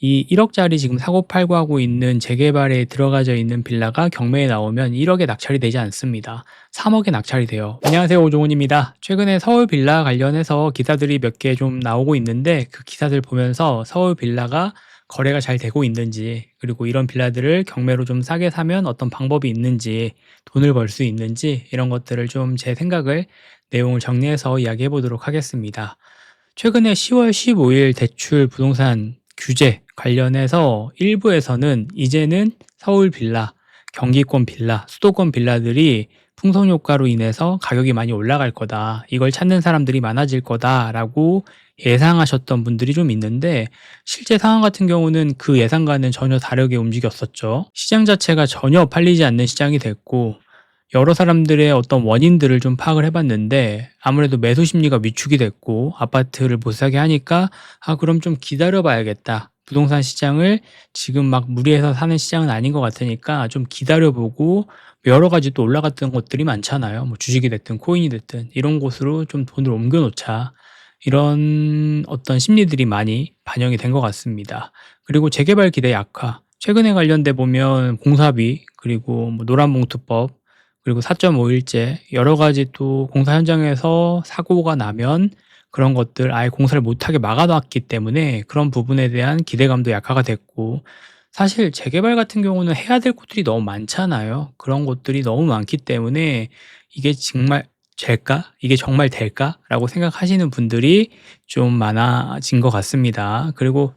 이 1억짜리 지금 사고 팔고 하고 있는 재개발에 들어가져 있는 빌라가 경매에 나오면 1억에 낙찰이 되지 않습니다. 3억에 낙찰이 돼요. 안녕하세요, 오종훈입니다. 최근에 서울 빌라 관련해서 기사들이 몇 개 좀 나오고 있는데 그 기사들 보면서 서울 빌라가 거래가 잘 되고 있는지, 그리고 이런 빌라들을 경매로 좀 싸게 사면 어떤 방법이 있는지, 돈을 벌 수 있는지, 이런 것들을 좀 제 생각을, 내용을 정리해서 이야기해 보도록 하겠습니다. 최근에 10월 15일 대출 부동산 규제 관련해서 일부에서는 이제는 서울 빌라, 경기권 빌라, 수도권 빌라들이 풍선 효과로 인해서 가격이 많이 올라갈 거다. 이걸 찾는 사람들이 많아질 거다라고 예상하셨던 분들이 좀 있는데, 실제 상황 같은 경우는 그 예상과는 전혀 다르게 움직였었죠. 시장 자체가 전혀 팔리지 않는 시장이 됐고, 여러 사람들의 어떤 원인들을 좀 파악을 해 봤는데, 아무래도 매수 심리가 위축이 됐고 아파트를 못 사게 하니까 '아 그럼 좀 기다려 봐야겠다. 부동산 시장을 지금 막 무리해서 사는 시장은 아닌 것 같으니까 좀 기다려 보고' 여러 가지 또 올라갔던 것들이 많잖아요. 뭐 주식이 됐든 코인이 됐든 '이런 곳으로 좀 돈을 옮겨 놓자.' 이런 어떤 심리들이 많이 반영이 된 것 같습니다. 그리고 재개발 기대 약화, 최근에 관련돼 보면 공사비, 그리고 뭐 노란봉투법, 그리고 4.5일제, 여러 가지 또 공사 현장에서 사고가 나면 그런 것들 아예 공사를 못하게 막아 놨기 때문에 그런 부분에 대한 기대감도 약화가 됐고, 사실 재개발 같은 경우는 해야 될 곳들이 너무 많잖아요. 그런 곳들이 너무 많기 때문에 '이게 정말 될까? 이게 정말 될까?'라고 생각하시는 분들이 좀 많아진 것 같습니다. 그리고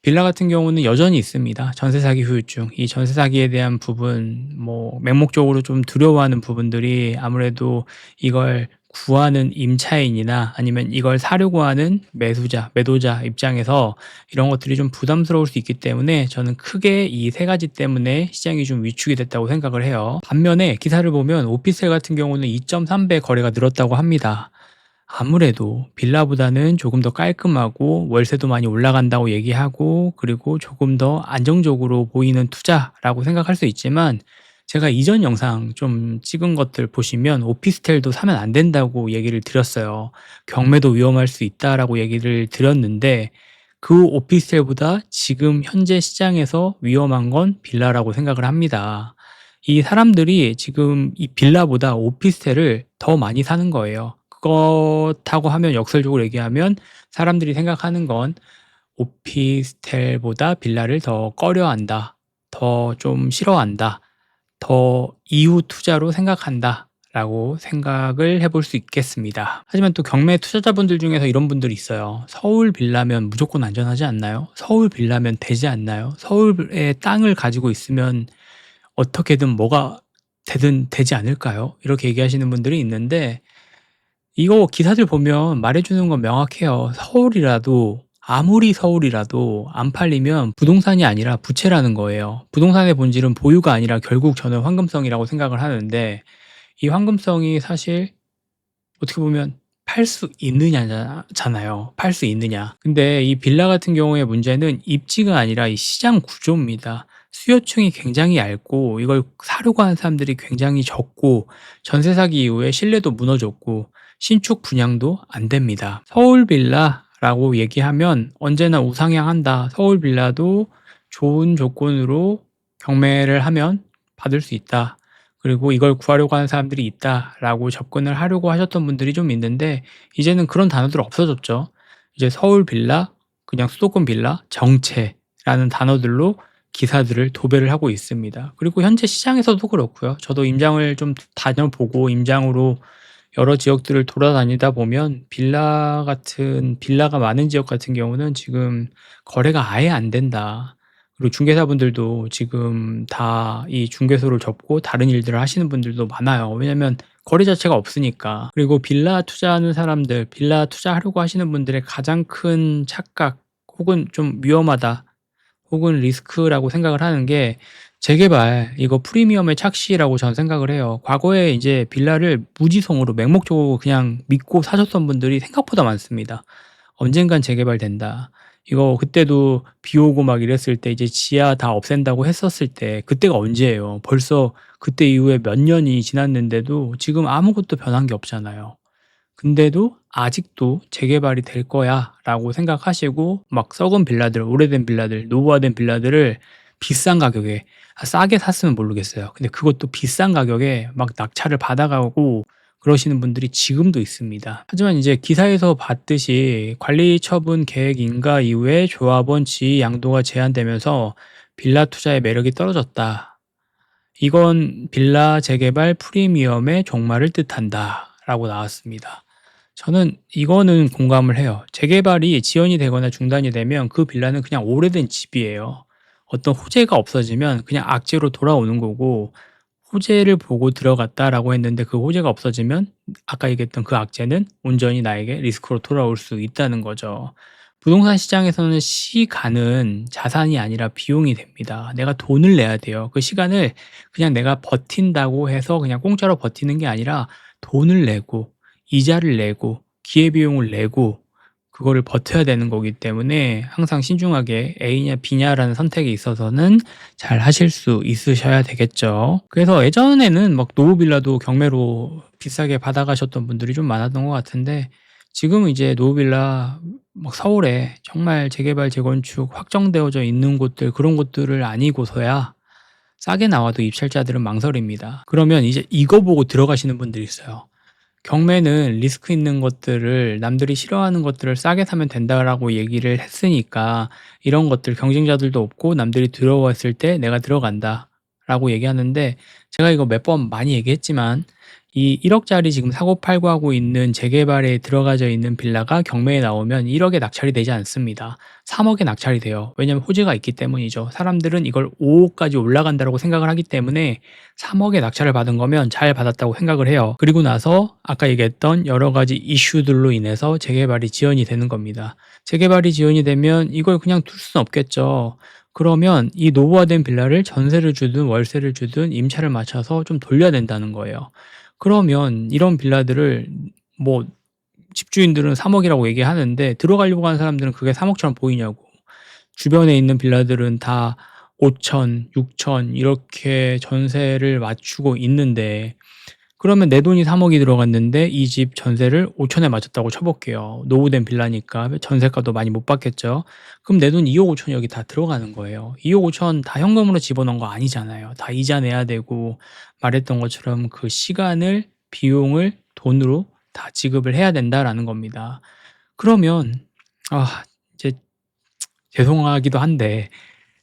빌라 같은 경우는 여전히 있습니다. 전세 사기 후유증. 이 전세 사기에 대한 부분, 뭐 맹목적으로 좀 두려워하는 부분들이 아무래도 이걸 구하는 임차인이나 아니면 이걸 사려고 하는 매수자, 매도자 입장에서 이런 것들이 좀 부담스러울 수 있기 때문에 저는 크게 이 세 가지 때문에 시장이 좀 위축이 됐다고 생각을 해요. 반면에 기사를 보면 오피스텔 같은 경우는 2.3배 거래가 늘었다고 합니다. 아무래도 빌라보다는 조금 더 깔끔하고 월세도 많이 올라간다고 얘기하고, 그리고 조금 더 안정적으로 보이는 투자라고 생각할 수 있지만, 제가 이전 영상 좀 찍은 것들 보시면 오피스텔도 사면 안 된다고 얘기를 드렸어요. 경매도 위험할 수 있다라고 얘기를 드렸는데, 그 오피스텔보다 지금 현재 시장에서 위험한 건 빌라라고 생각을 합니다. 이 사람들이 지금 이 빌라보다 오피스텔을 더 많이 사는 거예요. 그렇다고 하면, 역설적으로 얘기하면 사람들이 생각하는 건 '오피스텔보다 빌라를 더 꺼려한다. 더 좀 싫어한다. 더 이후 투자로 생각한다.'라고 생각을 해볼 수 있겠습니다. 하지만 또 경매 투자자분들 중에서 이런 분들이 있어요. '서울 빌라면 무조건 안전하지 않나요? 서울 빌라면 되지 않나요? 서울에 땅을 가지고 있으면 어떻게든 뭐가 되든 되지 않을까요?' 이렇게 얘기하시는 분들이 있는데, 이거 기사들 보면 말해 주는 건 명확해요. 서울이라도, 아무리 서울이라도 안 팔리면 부동산이 아니라 부채라는 거예요. 부동산의 본질은 보유가 아니라 결국 저는 황금성이라고 생각을 하는데, 이 황금성이 사실 어떻게 보면 팔 수 있느냐 잖아요. 팔 수 있느냐. 근데 이 빌라 같은 경우의 문제는 입지가 아니라 이 시장 구조입니다. 수요층이 굉장히 얇고 이걸 사려고 하는 사람들이 굉장히 적고, 전세 사기 이후에 신뢰도 무너졌고 신축 분양도 안 됩니다. 서울 빌라라고 얘기하면 언제나 우상향한다. 서울 빌라도 좋은 조건으로 경매를 하면 받을 수 있다. 그리고 이걸 구하려고 하는 사람들이 있다라고 접근을 하려고 하셨던 분들이 좀 있는데, 이제는 그런 단어들 없어졌죠. 이제 서울 빌라, 그냥 수도권 빌라, 정체라는 단어들로 기사들을 도배를 하고 있습니다. 그리고 현재 시장에서도 그렇고요. 저도 임장을 좀 다녀보고 임장으로 여러 지역들을 돌아다니다 보면 빌라가 많은 지역 같은 경우는 지금 거래가 아예 안 된다. 그리고 중개사분들도 지금 다 이 중개소를 접고 다른 일들을 하시는 분들도 많아요. 왜냐면 거래 자체가 없으니까. 그리고 빌라 투자하는 사람들, 빌라 투자하려고 하시는 분들의 가장 큰 착각, 혹은 좀 위험하다, 혹은 리스크라고 생각을 하는 게, 재개발 이거 프리미엄의 착시라고 저는 생각을 해요. 과거에 이제 빌라를 무지성으로 맹목적으로 그냥 믿고 사셨던 분들이 생각보다 많습니다. '언젠간 재개발된다.' 이거 그때도 비 오고 막 이랬을 때 이제 지하 다 없앤다고 했었을 때, 그때가 언제예요. 벌써 그때 이후에 몇 년이 지났는데도 지금 아무것도 변한 게 없잖아요. 근데도 아직도 재개발이 될 거야라고 생각하시고 막 썩은 빌라들, 오래된 빌라들, 노후화된 빌라들을 비싼 가격에, 싸게 샀으면 모르겠어요. 근데 그것도 비싼 가격에 막 낙찰을 받아가고 그러시는 분들이 지금도 있습니다. 하지만 이제 기사에서 봤듯이 관리 처분 계획 인가 이후에 조합원 지위 양도가 제한되면서 빌라 투자의 매력이 떨어졌다. 이건 빌라 재개발 프리미엄의 종말을 뜻한다라고 나왔습니다. 저는 이거는 공감을 해요. 재개발이 지연이 되거나 중단이 되면 그 빌라는 그냥 오래된 집이에요. 어떤 호재가 없어지면 그냥 악재로 돌아오는 거고, 호재를 보고 들어갔다라고 했는데 그 호재가 없어지면 아까 얘기했던 그 악재는 온전히 나에게 리스크로 돌아올 수 있다는 거죠. 부동산 시장에서는 시간은 자산이 아니라 비용이 됩니다. 내가 돈을 내야 돼요. 그 시간을 그냥 내가 버틴다고 해서 그냥 공짜로 버티는 게 아니라 돈을 내고 이자를 내고 기회비용을 내고 그거를 버텨야 되는 거기 때문에 항상 신중하게 A냐 B냐라는 선택에 있어서는 잘 하실 수 있으셔야 되겠죠. 그래서 예전에는 막 노후빌라도 경매로 비싸게 받아가셨던 분들이 좀 많았던 것 같은데, 지금은 이제 노후빌라 막 서울에 정말 재개발 재건축 확정되어져 있는 곳들, 그런 곳들을 아니고서야 싸게 나와도 입찰자들은 망설입니다. 그러면 이제 이거 보고 들어가시는 분들이 있어요. 경매는 리스크 있는 것들을, 남들이 싫어하는 것들을 싸게 사면 된다라고 얘기를 했으니까 이런 것들 경쟁자들도 없고 남들이 들어왔을 때 내가 들어간다라고 얘기하는데, 제가 이거 몇 번 많이 얘기했지만 이 1억짜리 지금 사고팔고 하고 있는 재개발에 들어가져 있는 빌라가 경매에 나오면 1억에 낙찰이 되지 않습니다. 3억에 낙찰이 돼요. 왜냐하면 호재가 있기 때문이죠. 사람들은 이걸 5억까지 올라간다고 생각을 하기 때문에 3억에 낙찰을 받은 거면 잘 받았다고 생각을 해요. 그리고 나서 아까 얘기했던 여러 가지 이슈들로 인해서 재개발이 지연이 되는 겁니다. 재개발이 지연이 되면 이걸 그냥 둘 수는 없겠죠. 그러면 이 노후화된 빌라를 전세를 주든 월세를 주든 임차를 맞춰서 좀 돌려야 된다는 거예요. 그러면 이런 빌라들을 뭐 집주인들은 3억이라고 얘기하는데 들어가려고 하는 사람들은 그게 3억처럼 보이냐고. 주변에 있는 빌라들은 다 5천, 6천 이렇게 전세를 맞추고 있는데, 그러면 내 돈이 3억이 들어갔는데 이 집 전세를 5천에 맞췄다고 쳐볼게요. 노후된 빌라니까 전세가도 많이 못 받겠죠. 그럼 내 돈 2억 5천이 여기 다 들어가는 거예요. 2억 5천 다 현금으로 집어넣은 거 아니잖아요. 다 이자 내야 되고, 말했던 것처럼 그 시간을, 비용을 돈으로 다 지급을 해야 된다라는 겁니다. 그러면 이제 죄송하기도 한데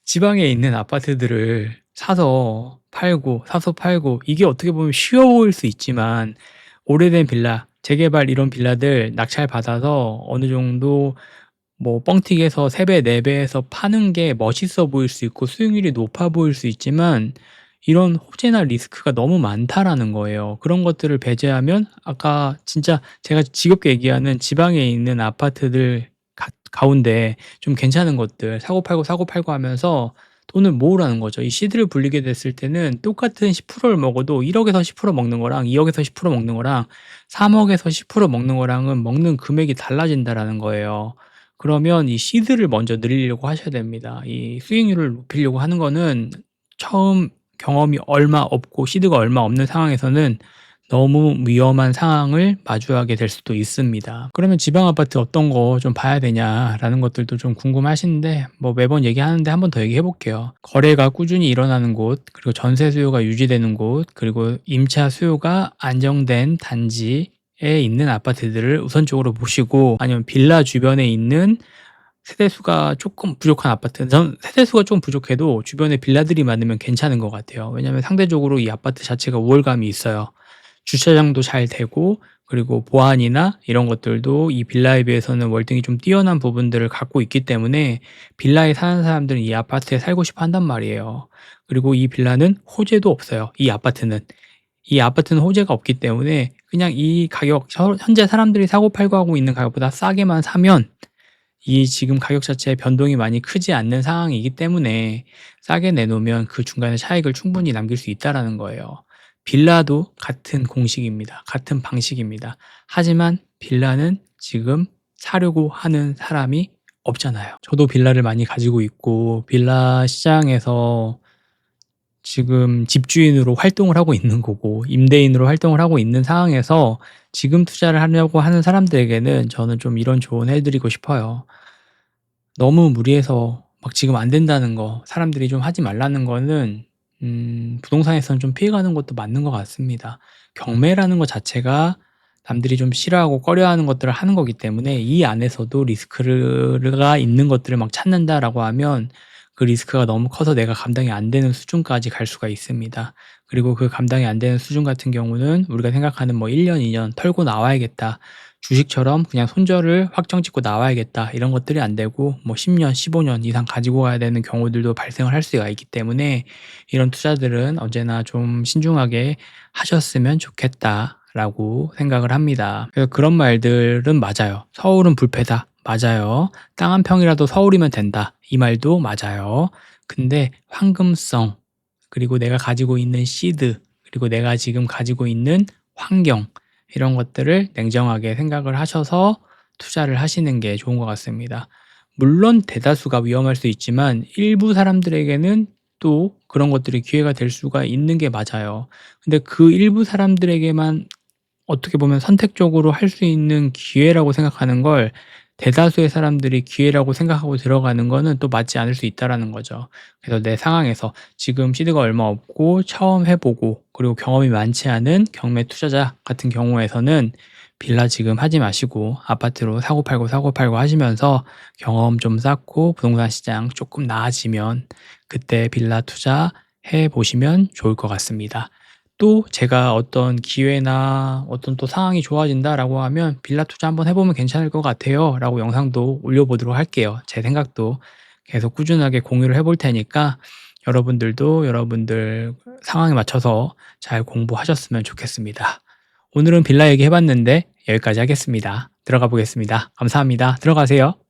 지방에 있는 아파트들을 사서 팔고 이게 어떻게 보면 쉬워 보일 수 있지만, 오래된 빌라, 재개발 이런 빌라들 낙찰 받아서 어느 정도 뭐 뻥튀기해서 3배, 4배에서 파는 게 멋있어 보일 수 있고 수익률이 높아 보일 수 있지만, 이런 호재나 리스크가 너무 많다라는 거예요. 그런 것들을 배제하면 아까 진짜 제가 지겹게 얘기하는 지방에 있는 아파트들 가운데 좀 괜찮은 것들 사고 팔고 하면서 돈을 모으라는 거죠. 이 시드를 불리게 됐을 때는 똑같은 10%를 먹어도 1억에서 10% 먹는 거랑 2억에서 10% 먹는 거랑 3억에서 10% 먹는 거랑은 먹는 금액이 달라진다라는 거예요. 그러면 이 시드를 먼저 늘리려고 하셔야 됩니다. 이 수익률을 높이려고 하는 거는 처음 경험이 얼마 없고 시드가 얼마 없는 상황에서는 너무 위험한 상황을 마주하게 될 수도 있습니다. 그러면 지방 아파트 어떤 거 좀 봐야 되냐라는 것들도 좀 궁금하신데, 뭐 매번 얘기하는데 한 번 더 얘기해 볼게요. 거래가 꾸준히 일어나는 곳, 그리고 전세 수요가 유지되는 곳, 그리고 임차 수요가 안정된 단지에 있는 아파트들을 우선적으로 보시고, 아니면 빌라 주변에 있는 세대수가 조금 부족한 아파트, 전 세대수가 좀 부족해도 주변에 빌라들이 많으면 괜찮은 것 같아요. 왜냐하면 상대적으로 이 아파트 자체가 우월감이 있어요. 주차장도 잘 되고, 그리고 보안이나 이런 것들도 이 빌라에 비해서는 월등히 좀 뛰어난 부분들을 갖고 있기 때문에 빌라에 사는 사람들은 이 아파트에 살고 싶어 한단 말이에요. 그리고 이 빌라는 호재도 없어요. 이 아파트는 호재가 없기 때문에 그냥 이 가격, 현재 사람들이 사고 팔고 하고 있는 가격보다 싸게만 사면 이 지금 가격 자체의 변동이 많이 크지 않는 상황이기 때문에 싸게 내놓으면 그 중간에 차익을 충분히 남길 수 있다라는 거예요. 빌라도 같은 공식입니다. 같은 방식입니다. 하지만 빌라는 지금 사려고 하는 사람이 없잖아요. 저도 빌라를 많이 가지고 있고 빌라 시장에서 지금 집주인으로 활동을 하고 있는 거고 임대인으로 활동을 하고 있는 상황에서 지금 투자를 하려고 하는 사람들에게는 저는 좀 이런 조언해 드리고 싶어요. 너무 무리해서 막 지금 안 된다는 거, 사람들이 좀 하지 말라는 거는 부동산에서는 좀 피해가는 것도 맞는 것 같습니다. 경매라는 것 자체가 남들이 좀 싫어하고 꺼려하는 것들을 하는 거기 때문에 이 안에서도 리스크가 있는 것들을 막 찾는다라고 하면 그 리스크가 너무 커서 내가 감당이 안 되는 수준까지 갈 수가 있습니다. 그리고 그 감당이 안 되는 수준 같은 경우는 우리가 생각하는 뭐 1년, 2년 털고 나와야겠다. 주식처럼 그냥 손절을 확정 짓고 나와야겠다 이런 것들이 안 되고 뭐 10년, 15년 이상 가지고 가야 되는 경우들도 발생을 할 수가 있기 때문에 이런 투자들은 언제나 좀 신중하게 하셨으면 좋겠다라고 생각을 합니다. 그래서 그런 말들은 맞아요. 서울은 불패다. 맞아요. 땅 한 평이라도 서울이면 된다. 이 말도 맞아요. 근데 황금성, 그리고 내가 가지고 있는 시드, 그리고 내가 지금 가지고 있는 환경, 이런 것들을 냉정하게 생각을 하셔서 투자를 하시는 게 좋은 것 같습니다. 물론 대다수가 위험할 수 있지만 일부 사람들에게는 또 그런 것들이 기회가 될 수가 있는 게 맞아요. 근데 그 일부 사람들에게만 어떻게 보면 선택적으로 할 수 있는 기회라고 생각하는 걸 대다수의 사람들이 기회라고 생각하고 들어가는 거는 또 맞지 않을 수 있다라는 거죠. 그래서 내 상황에서 지금 시드가 얼마 없고 처음 해 보고 그리고 경험이 많지 않은 경매 투자자 같은 경우에서는 빌라 지금 하지 마시고 아파트로 사고 팔고 하시면서 경험 좀 쌓고 부동산 시장 조금 나아지면 그때 빌라 투자해 보시면 좋을 것 같습니다. 또 제가 어떤 기회나 어떤 또 상황이 좋아진다라고 하면 "빌라 투자 한번 해 보면 괜찮을 것 같아요."라고 영상도 올려보도록 할게요. 제 생각도 계속 꾸준하게 공유를 해볼 테니까 여러분들도 여러분들 상황에 맞춰서 잘 공부하셨으면 좋겠습니다. 오늘은 빌라 얘기해 봤는데 여기까지 하겠습니다. 들어가 보겠습니다. 감사합니다. 들어가세요.